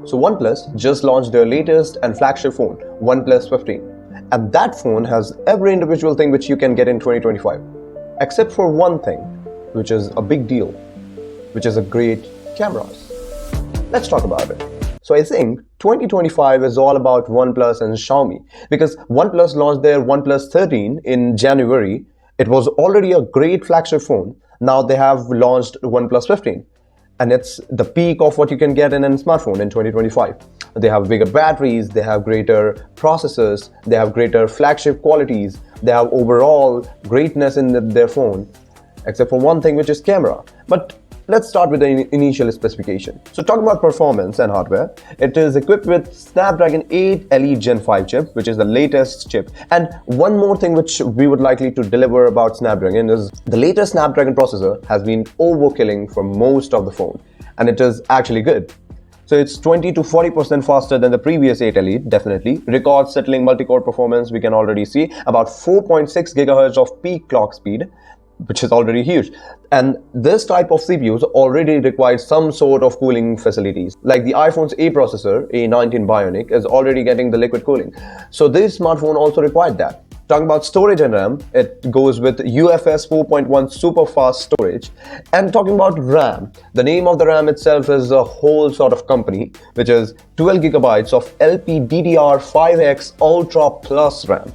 So OnePlus just launched their latest and flagship phone, OnePlus 15. And that phone has every individual thing which you can get in 2025. Except for one thing, which is a big deal, which is a great cameras. Let's talk about it. So I think 2025 is all about OnePlus and Xiaomi, because OnePlus launched their OnePlus 13 in January. It was already a great flagship phone. Now they have launched OnePlus 15. And it's the peak of what you can get in a smartphone in 2025. They have bigger batteries, they have greater processors, they have greater flagship qualities, they have overall greatness in their phone, except for one thing, which is camera. But let's start with the initial specification. So talking about performance and hardware, it is equipped with Snapdragon 8 Elite Gen 5 chip, which is the latest chip. And one more thing which we would likely to deliver about Snapdragon is the latest Snapdragon processor has been overkilling for most of the phone, and it is actually good. So it's 20 to 40% faster than the previous 8 Elite, definitely. Record-settling multi-core performance, we can already see about 4.6 GHz of peak clock speed, which is already huge. And this type of CPUs already requires some sort of cooling facilities. Like the iPhone's A processor, A19 Bionic, is already getting the liquid cooling. So this smartphone also required that. Talking about storage and RAM, it goes with UFS 4.1 super fast storage. And talking about RAM, the name of the RAM itself is a whole sort of company, which is 12 gigabytes of LPDDR5X Ultra Plus RAM.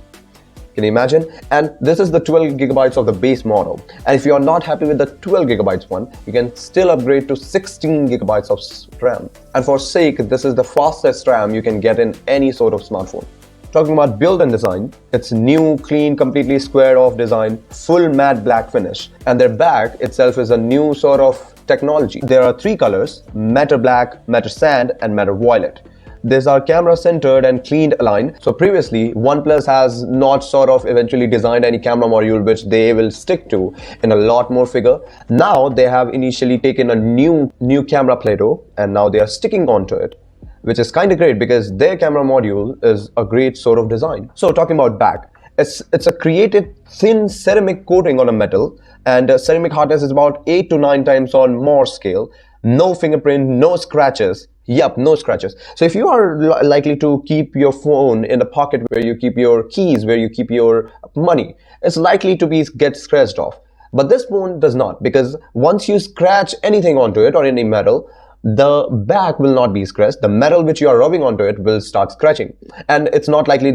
Can you imagine? And this is the 12 gigabytes of the base model. And if you are not happy with the 12 gigabytes one, you can still upgrade to 16 gigabytes of RAM. And for sake, this is the fastest RAM you can get in any sort of smartphone. Talking about build and design, it's new, clean, completely squared off design, full matte black finish. And their back itself is a new sort of technology. There are three colors: matte black, matte sand, and matte violet. These are camera centered and cleaned aligned. So previously, OnePlus has not sort of eventually designed any camera module which they will stick to in a lot more figure. Now they have initially taken a new camera Play-Doh, and now they are sticking onto it, which is kind of great because their camera module is a great sort of design. So talking about back, it's a created thin ceramic coating on a metal, and ceramic hardness is about 8 to 9 times on Morse scale. No fingerprint, no scratches. Yup, no scratches. So if you are likely to keep your phone in the pocket where you keep your keys, where you keep your money, it's likely to get scratched off. But this phone does not, because once you scratch anything onto it or any metal, the back will not be scratched. The metal which you are rubbing onto it will start scratching. And it's not likely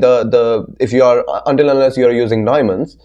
if you are, until unless you are using diamonds,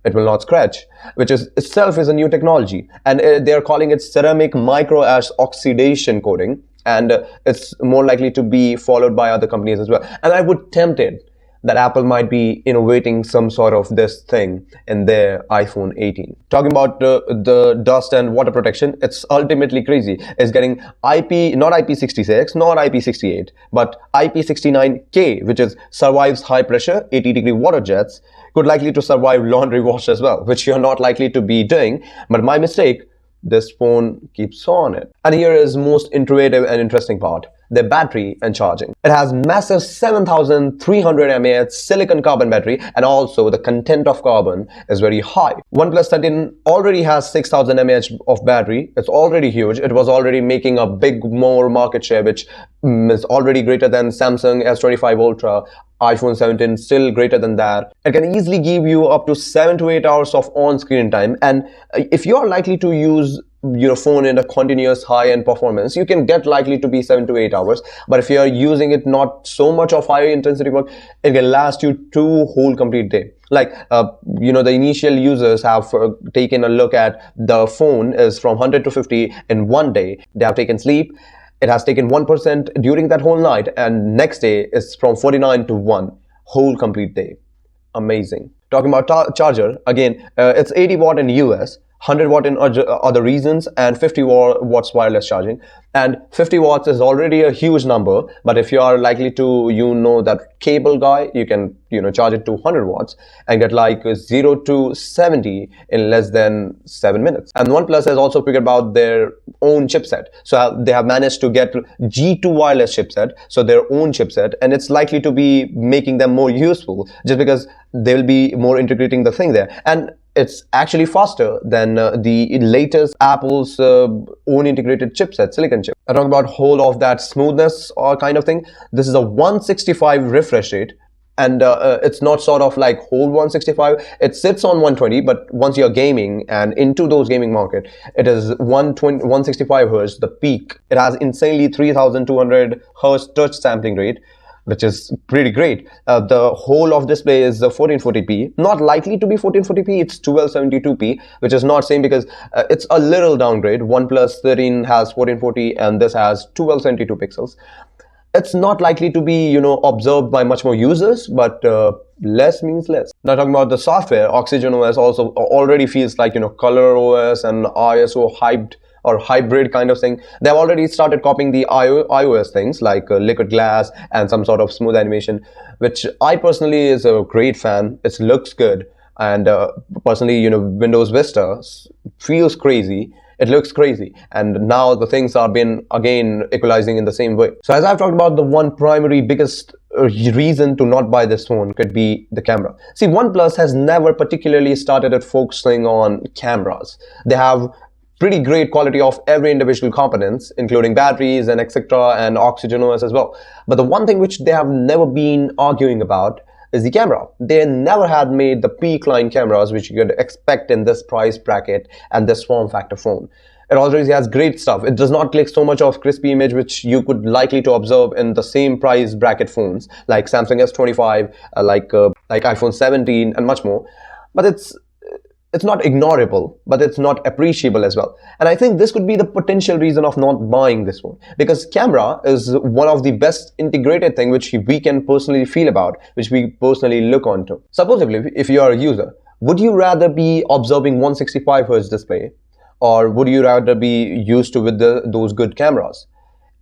it will not scratch, which is itself is a new technology. And they are calling it ceramic micro ash oxidation coating. And it's more likely to be followed by other companies as well. And I would tempt it that Apple might be innovating some sort of this thing in their iPhone 18. Talking about the dust and water protection, it's ultimately crazy. It's getting not IP66, not IP68, but IP69K, which is survives high pressure, 80-degree water jets, could likely to survive laundry wash as well, which you're not likely to be doing. But my mistake, this phone keeps on it. And here is most intuitive and interesting part: the battery and charging. It has massive 7300 mAh silicon carbon battery, and also the content of carbon is very high. OnePlus 13 already has 6000 mAh of battery. It's already huge. It was already making a big more market share, which is already greater than Samsung S25 Ultra, iPhone 17 still greater than that. It can easily give you up to 7 to 8 hours of on-screen time. And if you are likely to use your phone in a continuous high-end performance, you can get likely to be 7 to 8 hours. But if you are using it not so much of high intensity work, it can last you 2 whole complete day. Like, the initial users have taken a look at the phone is from 100 to 50 in one day. They have taken sleep. It has taken 1% during that whole night, and next day is from 49 to 1 whole complete day. Amazing. Talking about charger, again, it's 80 watt in US, 100 watt in other regions, and 50 watts wireless charging. And 50 watts is already a huge number, but if you are likely to, that cable guy, you can, charge it to 100 watts and get like 0 to 70 in less than 7 minutes. And OnePlus has also figured out their own chipset. So they have managed to get G2 wireless chipset, so their own chipset, and it's likely to be making them more useful just because they will be more integrating the thing there. And it's actually faster than the latest Apple's own integrated chipset, silicon chip. I talk about whole of that smoothness or kind of thing. This is a 165 refresh rate, and it's not sort of like whole 165. It sits on 120, but once you're gaming and into those gaming market, it is 165 hertz, the peak. It has insanely 3200 hertz touch sampling rate, which is pretty great. The whole of display is 1440p, not likely to be 1440p, it's 1272p, which is not same because it's a little downgrade. OnePlus 13 has 1440 and this has 1272 pixels. It's not likely to be, observed by much more users, but less means less. Now talking about the software, Oxygen OS also already feels like, Color OS and ISO hyped or hybrid kind of thing. They've already started copying the iOS things like liquid glass and some sort of smooth animation, which I personally is a great fan. It looks good, and personally, Windows Vista feels crazy. It looks crazy, and now the things are been again equalizing in the same way. So as I've talked about, the one primary biggest reason to not buy this phone could be the camera. See, OnePlus has never particularly started at focusing on cameras. They have pretty great quality of every individual components, including batteries and etc. and Oxygen OS as well. But the one thing which they have never been arguing about is the camera. They never had made the peak line cameras which you could expect in this price bracket and this form factor phone. It already has great stuff. It does not click so much of crispy image which you could likely to observe in the same price bracket phones like Samsung S25, like iPhone 17 and much more. But it's not ignorable, but it's not appreciable as well. And I think this could be the potential reason of not buying this one, because camera is one of the best integrated thing which we can personally feel about, which we personally look onto. Supposedly, if you are a user, would you rather be observing 165 Hz display, or would you rather be used to with those good cameras?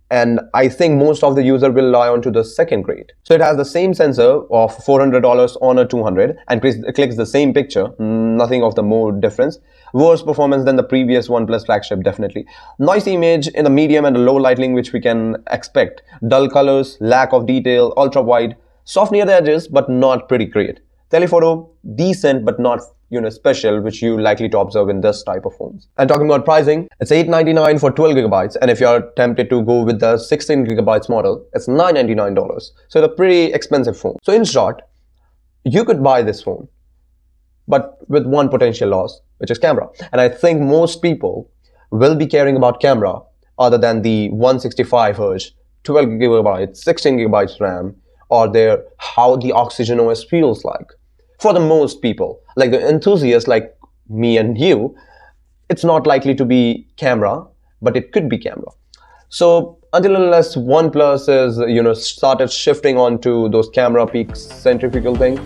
And I think most of the user will rely on to the second grade. So it has the same sensor of $400 on a 200 and clicks the same picture, nothing of the more difference. Worse performance than the previous OnePlus flagship, definitely. Noisy image in the medium and low lighting which we can expect. Dull colors, lack of detail, ultra wide, soft near the edges but not pretty great. Telephoto, decent but not special, which you likely to observe in this type of phones. And talking about pricing, it's $899 for 12 gigabytes, and if you're tempted to go with the 16 gigabytes model, it's $999. So it's a pretty expensive phone. So in short, you could buy this phone, but with one potential loss, which is camera. And I think most people will be caring about camera other than the 165 Hz, 12 gigabytes, 16 gigabytes RAM, or how the Oxygen OS feels like. For the most people, like the enthusiasts like me and you, it's not likely to be camera, but it could be camera. So until unless OnePlus is, started shifting onto those camera peak centrifugal thing,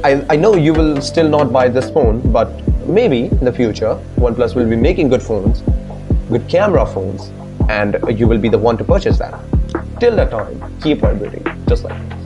I know you will still not buy this phone, but maybe in the future, OnePlus will be making good phones, good camera phones, and you will be the one to purchase that. Till that time, keep vibrating, just like that.